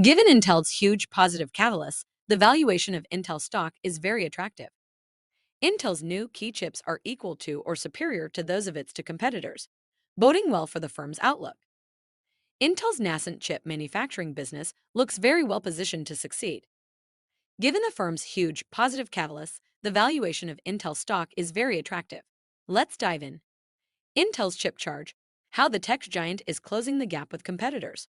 Given Intel's huge positive catalyst, the valuation of Intel stock is very attractive. Intel's new key chips are equal to or superior to those of its two competitors, boding well for the firm's outlook. Intel's nascent chip manufacturing business looks very well positioned to succeed. Given the firm's huge positive catalyst, the valuation of Intel stock is very attractive. Let's dive in. Intel's chip charge, how the tech giant is closing the gap with competitors.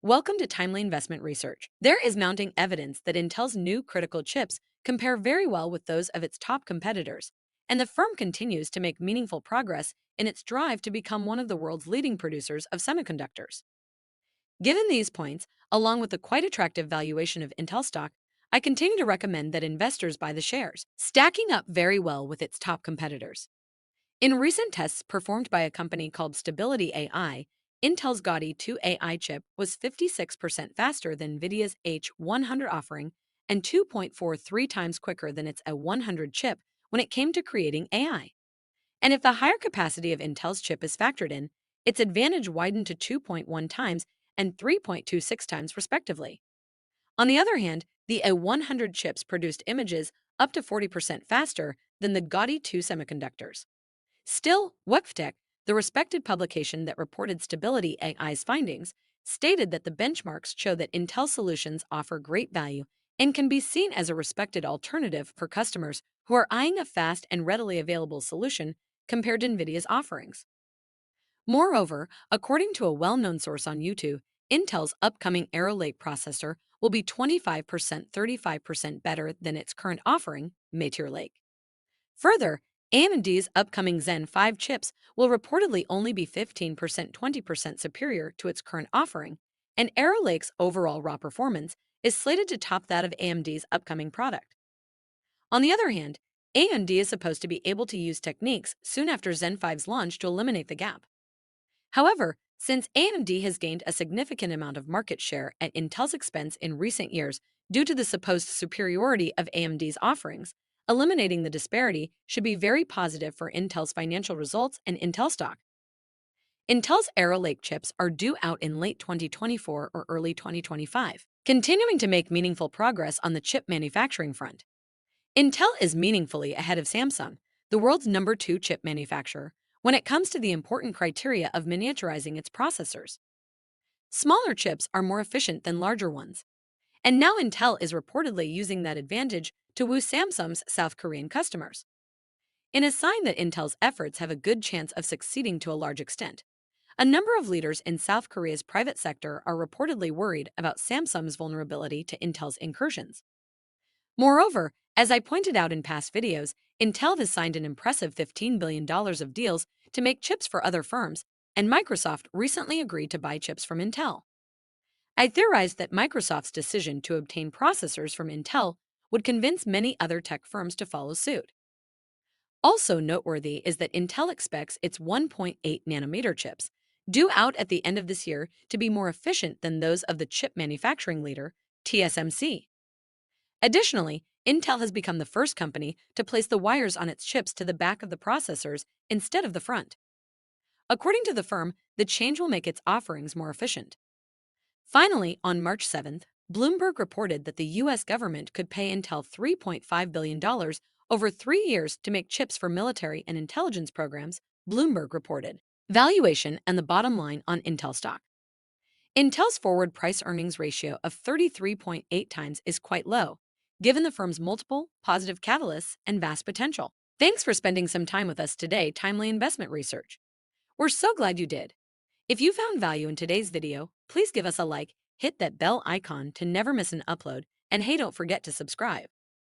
Welcome to Timely Investment Research. There is mounting evidence that Intel's new critical chips compare very well with those of its top competitors, and the firm continues to make meaningful progress in its drive to become one of the world's leading producers of semiconductors. Given these points, along with the quite attractive valuation of Intel stock, I continue to recommend that investors buy the shares, stacking up very well with its top competitors. In recent tests performed by a company called Stability AI, Intel's Gaudi 2 AI chip was 56% faster than NVIDIA's H100 offering and 2.43 times quicker than its A100 chip when it came to creating AI. And if the higher capacity of Intel's chip is factored in, its advantage widened to 2.1 times and 3.26 times respectively. On the other hand, the A100 chips produced images up to 40% faster than the Gaudi 2 semiconductors. Still, WEPFTech, the respected publication that reported Stability AI's findings, stated that the benchmarks show that Intel solutions offer great value and can be seen as a respected alternative for customers who are eyeing a fast and readily available solution compared to NVIDIA's offerings. Moreover, according to a well-known source on YouTube, Intel's upcoming Arrow Lake processor will be 25% 35% better than its current offering, Meteor Lake. Further, AMD's upcoming Zen 5 chips will reportedly only be 15% 20% superior to its current offering, and Arrow Lake's overall raw performance is slated to top that of AMD's upcoming product. On the other hand, AMD is supposed to be able to use techniques soon after Zen 5's launch to eliminate the gap. However, since AMD has gained a significant amount of market share at Intel's expense in recent years due to the supposed superiority of AMD's offerings, eliminating the disparity should be very positive for Intel's financial results and Intel stock. Intel's Arrow Lake chips are due out in late 2024 or early 2025, continuing to make meaningful progress on the chip manufacturing front. Intel is meaningfully ahead of Samsung, the world's number 2 chip manufacturer, when it comes to the important criteria of miniaturizing its processors. Smaller chips are more efficient than larger ones, and now Intel is reportedly using that advantage to woo Samsung's South Korean customers. In a sign that Intel's efforts have a good chance of succeeding to a large extent, a number of leaders in South Korea's private sector are reportedly worried about Samsung's vulnerability to Intel's incursions. Moreover, as I pointed out in past videos, Intel has signed an impressive $15 billion of deals to make chips for other firms, and Microsoft recently agreed to buy chips from Intel. I theorized that Microsoft's decision to obtain processors from Intel would convince many other tech firms to follow suit. Also noteworthy is that Intel expects its 1.8 nanometer chips, due out at the end of this year, to be more efficient than those of the chip manufacturing leader, TSMC. Additionally, Intel has become the first company to place the wires on its chips to the back of the processors instead of the front. According to the firm, the change will make its offerings more efficient. Finally, on March 7th, Bloomberg reported that the U.S. government could pay Intel $3.5 billion over 3 years to make chips for military and intelligence programs, Bloomberg reported. Valuation and the bottom line on Intel stock. Intel's forward price-earnings ratio of 33.8 times is quite low, given the firm's multiple positive catalysts and vast potential. Thanks for spending some time with us today, Timely Investment Research. We're so glad you did. If you found value in today's video, please give us a like, hit that bell icon to never miss an upload, and hey, don't forget to subscribe.